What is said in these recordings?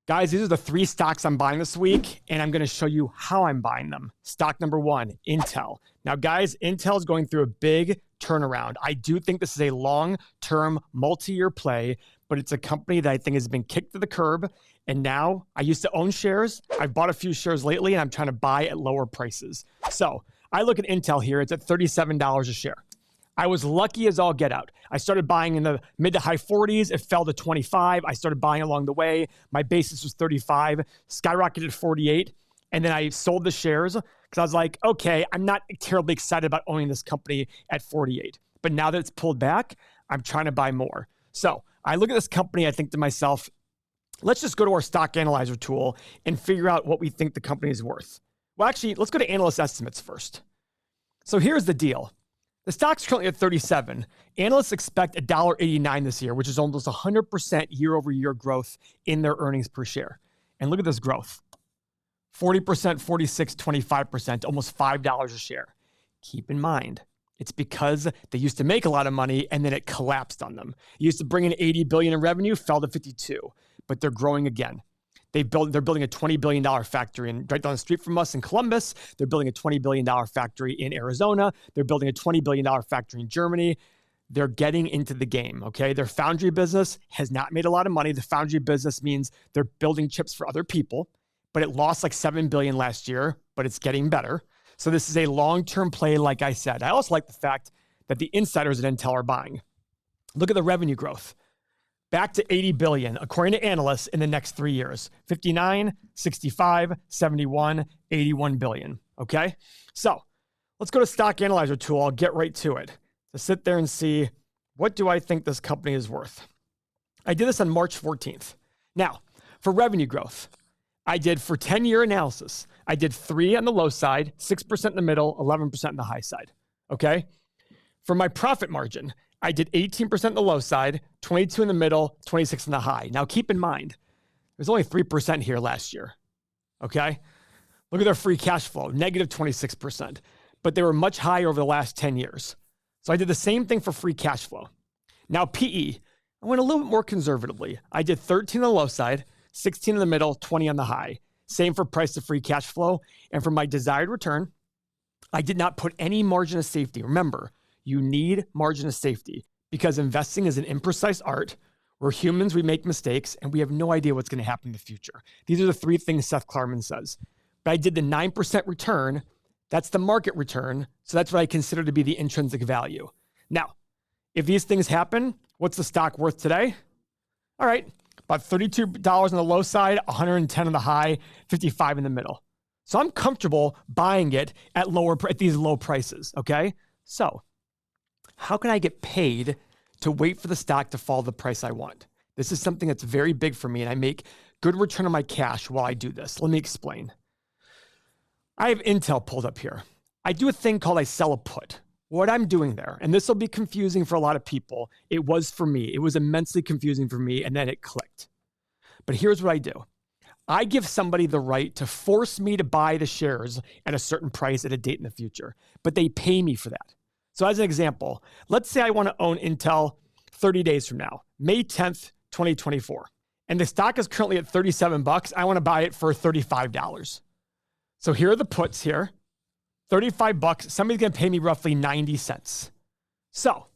Guys, these are the 3 stocks I'm buying this week, and I'm going to show you how I'm buying them. Stock number 1, Intel. Now, guys, Intel is going through a big turnaround. I do think this is a long-term, multi-year play, but it's a company that I think has been kicked to the curb, and now I used to own shares. I've bought a few shares lately, and I'm trying to buy at lower prices. So I look at Intel here. It's at $37 a share. I was lucky as all get out. I started buying in the mid to high 40s. It fell to 25. I started buying along the way. My basis was 35, skyrocketed 48. And then I sold the shares because I was like, okay, I'm not terribly excited about owning this company at 48. But now that it's pulled back, I'm trying to buy more. So I look at this company, I think to myself, let's just go to our stock analyzer tool and figure out what we think the company is worth. Well, actually, let's go to analyst estimates first. So here's the deal. The stock's currently at 37. Analysts expect $1.89 this year, which is almost 100% year-over-year growth in their earnings per share. And look at this growth. 40%, 46, 25%, almost $5 a share. Keep in mind, it's because they used to make a lot of money and then it collapsed on them. It used to bring in $80 billion in revenue, fell to 52, but they're growing again. They're building a $20 billion factory right down the street from us in Columbus. They're building a $20 billion factory in Arizona. They're building a $20 billion factory in Germany. They're getting into the game, okay? Their foundry business has not made a lot of money. The foundry business means they're building chips for other people, but it lost like $7 billion last year, but it's getting better. So this is a long-term play, like I said. I also like the fact that the insiders at Intel are buying. Look at the revenue growth. Back to 80 billion, according to analysts, in the next 3 years. 59, 65, 71, 81 billion, okay? So let's go to Stock Analyzer tool. I'll get right to it. To sit there and see, what do I think this company is worth? I did this on March 14th. Now, for revenue growth, I did for 10-year analysis, I did 3 on the low side, 6% in the middle, 11% on the high side, okay? For my profit margin, I did 18% on the low side, 22 in the middle, 26 in the high. Now, keep in mind, there's only 3% here last year, okay? Look at their free cash flow, negative 26%, but they were much higher over the last 10 years. So I did the same thing for free cash flow. Now, PE, I went a little bit more conservatively. I did 13 on the low side, 16 in the middle, 20 on the high. Same for price to free cash flow. And for my desired return, I did not put any margin of safety. Remember, you need margin of safety because investing is an imprecise art. We're humans, we make mistakes, and we have no idea what's going to happen in the future. These are the 3 things Seth Klarman says. But I did the 9% return. That's the market return. So that's what I consider to be the intrinsic value. Now, if these things happen, what's the stock worth today? All right, about $32 on the low side, 110 on the high, 55 in the middle. So I'm comfortable buying it at these low prices, okay? So how can I get paid to wait for the stock to fall the price I want? This is something that's very big for me, and I make good return on my cash while I do this. Let me explain. I have Intel pulled up here. I do a thing called I sell a put. What I'm doing there, and this will be confusing for a lot of people. It was for me. It was immensely confusing for me, and then it clicked. But here's what I do. I give somebody the right to force me to buy the shares at a certain price at a date in the future, but they pay me for that. So as an example, let's say I want to own Intel 30 days from now, May 10th, 2024. And the stock is currently at $37. I want to buy it for $35. So here are the puts here. $35. Somebody's going to pay me roughly 90 cents. So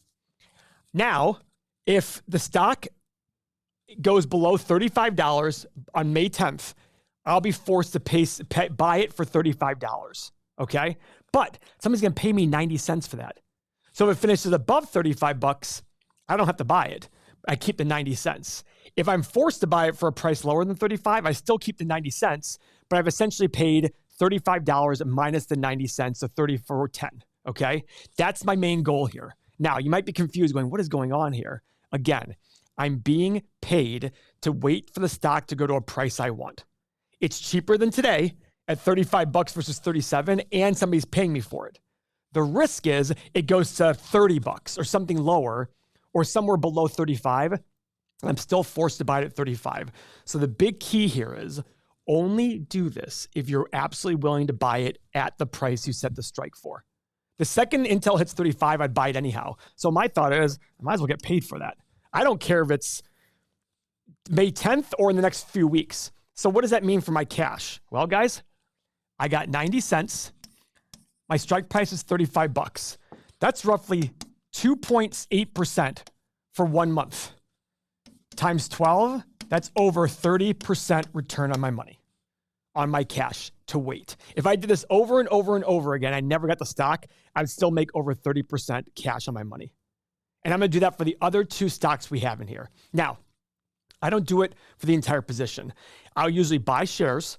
now if the stock goes below $35 on May 10th, I'll be forced to buy it for $35. Okay? But somebody's going to pay me 90 cents for that. So if it finishes above $35, I don't have to buy it. I keep the 90 cents. If I'm forced to buy it for a price lower than 35, I still keep the 90 cents, but I've essentially paid $35 minus the 90 cents, so $34.10, okay? That's my main goal here. Now, you might be confused going, what is going on here? Again, I'm being paid to wait for the stock to go to a price I want. It's cheaper than today at $35 versus 37, and somebody's paying me for it. The risk is it goes to $30 or something lower or somewhere below 35. I'm still forced to buy it at 35. So the big key here is only do this if you're absolutely willing to buy it at the price you set the strike for. The second Intel hits 35, I'd buy it anyhow. So my thought is I might as well get paid for that. I don't care if it's May 10th or in the next few weeks. So what does that mean for my cash? Well, guys, I got 90 cents. My strike price is 35 bucks. That's roughly 2.8% for 1 month. Times 12, that's over 30% return on my money, on my cash to wait. If I did this over and over and over again, I never got the stock, I'd still make over 30% cash on my money. And I'm going to do that for the other 2 stocks we have in here. Now, I don't do it for the entire position. I'll usually buy shares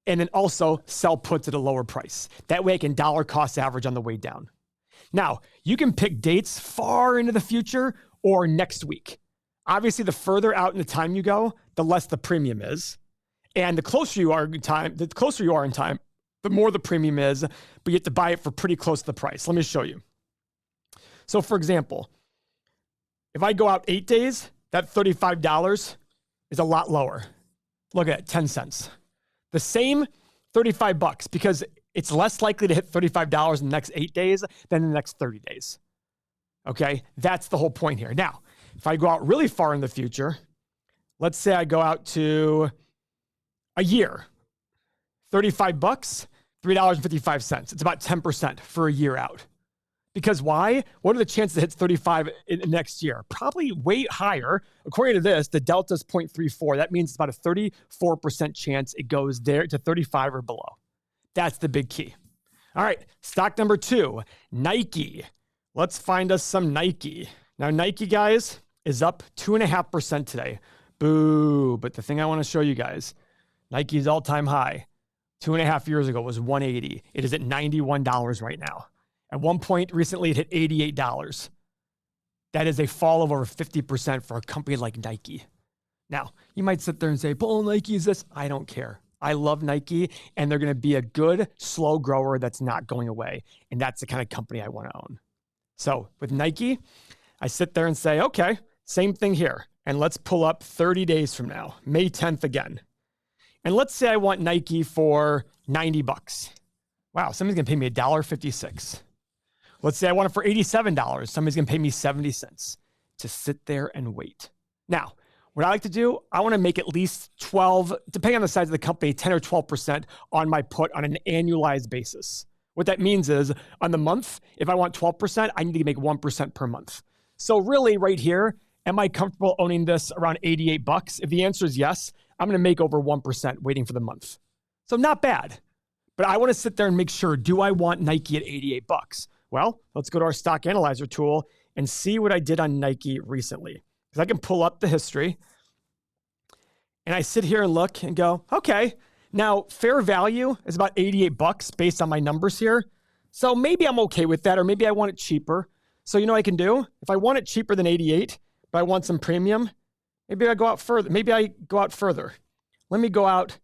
and then also sell puts at a lower price. That way I can dollar cost average on the way down. Now, you can pick dates far into the future or next week. Obviously, the further out in the time you go, the less the premium is. And the closer you are in time, the more the premium is, but you have to buy it for pretty close to the price. Let me show you. So for example, if I go out 8 days, that $35 is a lot lower. Look at it, 10 cents. The same 35 bucks because it's less likely to hit $35 in the next 8 days than the next 30 days. Okay, that's the whole point here. Now, if I go out really far in the future, let's say I go out to a year, 35 bucks, $3.55. It's about 10% for a year out. Because why? What are the chances it hits 35 in the next year? Probably way higher. According to this, the delta is 0.34. That means it's about a 34% chance it goes there to 35 or below. That's the big key. All right, stock number 2, Nike. Let's find us some Nike. Now, Nike, guys, is up 2.5% today. Boo. But the thing I want to show you guys, Nike's all-time high 2.5 years ago was $180. It is at $91 right now. At one point recently, it hit $88. That is a fall of over 50% for a company like Nike. Now, you might sit there and say, Paul, Nike is this. I don't care. I love Nike, and they're going to be a good, slow grower that's not going away. And that's the kind of company I want to own. So with Nike, I sit there and say, okay, same thing here. And let's pull up 30 days from now, May 10th again. And let's say I want Nike for 90 bucks. Wow, somebody's going to pay me $1.56. Let's say I want it for $87. Somebody's going to pay me 70 cents to sit there and wait. Now, what I like to do, I want to make at least 12, depending on the size of the company, 10 or 12% on my put on an annualized basis. What that means is on the month, if I want 12%, I need to make 1% per month. So really right here, am I comfortable owning this around 88 bucks? If the answer is yes, I'm going to make over 1% waiting for the month. So not bad, but I want to sit there and make sure, do I want Nike at 88 bucks? Well, let's go to our stock analyzer tool and see what I did on Nike recently. Because I can pull up the history and I sit here and look and go, okay, now fair value is about 88 bucks based on my numbers here. So maybe I'm okay with that, or maybe I want it cheaper. So you know what I can do? If I want it cheaper than 88, but I want some premium, maybe I go out further. Let me go out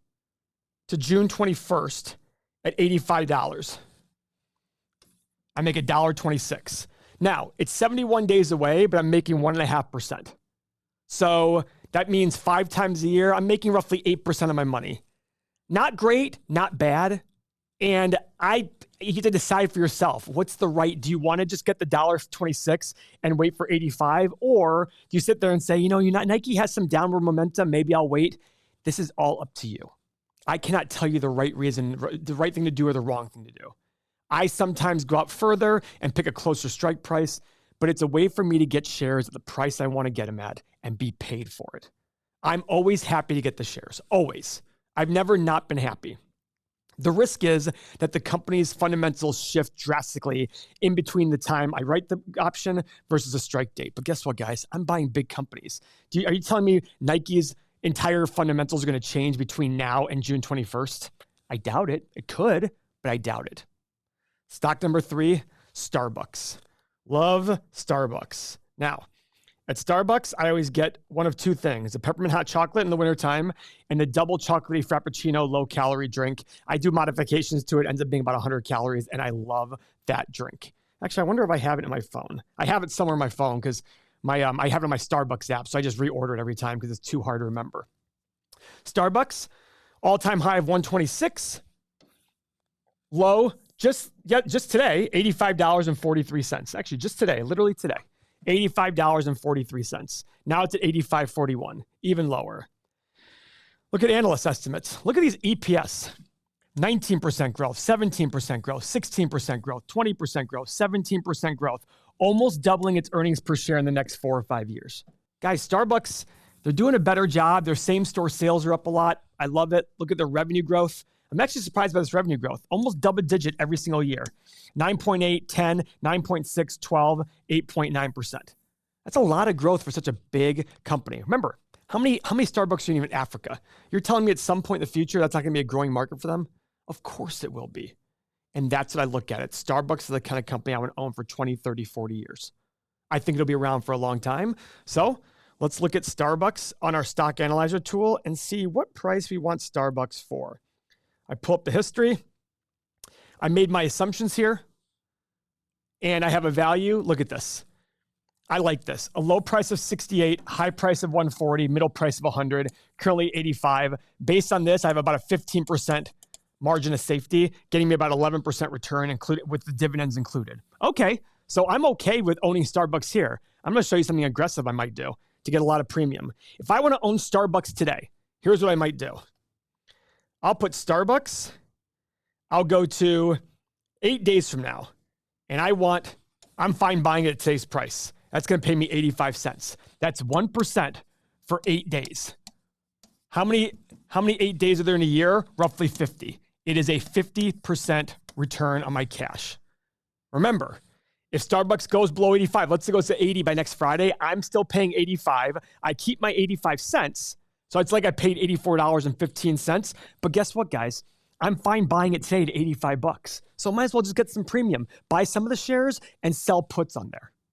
to June 21st at $85. I make $1.26. Now, it's 71 days away, but I'm making 1.5%. So that means 5 times a year, I'm making roughly 8% of my money. Not great, not bad. And you get to decide for yourself, what's the right, do you want to just get the $1.26 and wait for 85? Or do you sit there and say, Nike has some downward momentum, maybe I'll wait. This is all up to you. I cannot tell you the right reason, the right thing to do or the wrong thing to do. I sometimes go out further and pick a closer strike price, but it's a way for me to get shares at the price I want to get them at and be paid for it. I'm always happy to get the shares, always. I've never not been happy. The risk is that the company's fundamentals shift drastically in between the time I write the option versus a strike date. But guess what, guys? I'm buying big companies. Are you telling me Nike's entire fundamentals are going to change between now and June 21st? I doubt it. It could, but I doubt it. Stock number 3, Starbucks. Love Starbucks. Now, at Starbucks, I always get one of 2 things, a peppermint hot chocolate in the wintertime and a double chocolatey Frappuccino low-calorie drink. I do modifications to it. Ends up being about 100 calories, and I love that drink. Actually, I wonder if I have it in my phone. I have it somewhere in my phone because I have it on my Starbucks app, so I just reorder it every time because it's too hard to remember. Starbucks, all-time high of 126. Low, just today, $85.43. Actually, just today, literally today, $85.43. Now it's at $85.41, even lower. Look at analyst estimates. Look at these EPS. 19% growth, 17% growth, 16% growth, 20% growth, 17% growth, almost doubling its earnings per share in the next 4 or 5 years. Guys, Starbucks, they're doing a better job. Their same-store sales are up a lot. I love it. Look at their revenue growth. I'm actually surprised by this revenue growth. Almost double-digit every single year. 9.8, 10, 9.6, 12, 8.9%. That's a lot of growth for such a big company. Remember, how many Starbucks are in Africa? You're telling me at some point in the future that's not going to be a growing market for them? Of course it will be. And that's what I look at it. Starbucks is the kind of company I would own for 20, 30, 40 years. I think it'll be around for a long time. So let's look at Starbucks on our stock analyzer tool and see what price we want Starbucks for. I pull up the history. I made my assumptions here. And I have a value. Look at this. I like this. A low price of 68, high price of 140, middle price of 100, currently 85. Based on this, I have about a 15% margin of safety, getting me about 11% return included with the dividends included. Okay, so I'm okay with owning Starbucks here. I'm going to show you something aggressive I might do to get a lot of premium. If I want to own Starbucks today, here's what I might do. I'll put Starbucks. I'll go to 8 days from now, and I'm fine buying it at today's price. That's going to pay me 85 cents. That's 1% for 8 days. How many 8 days are there in a year? Roughly 50. It is a 50% return on my cash. Remember, if Starbucks goes below 85, let's say it goes to 80 by next Friday, I'm still paying 85. I keep my 85 cents. So it's like I paid $84.15. But guess what, guys? I'm fine buying it today at $85. So I might as well just get some premium, buy some of the shares and sell puts on there.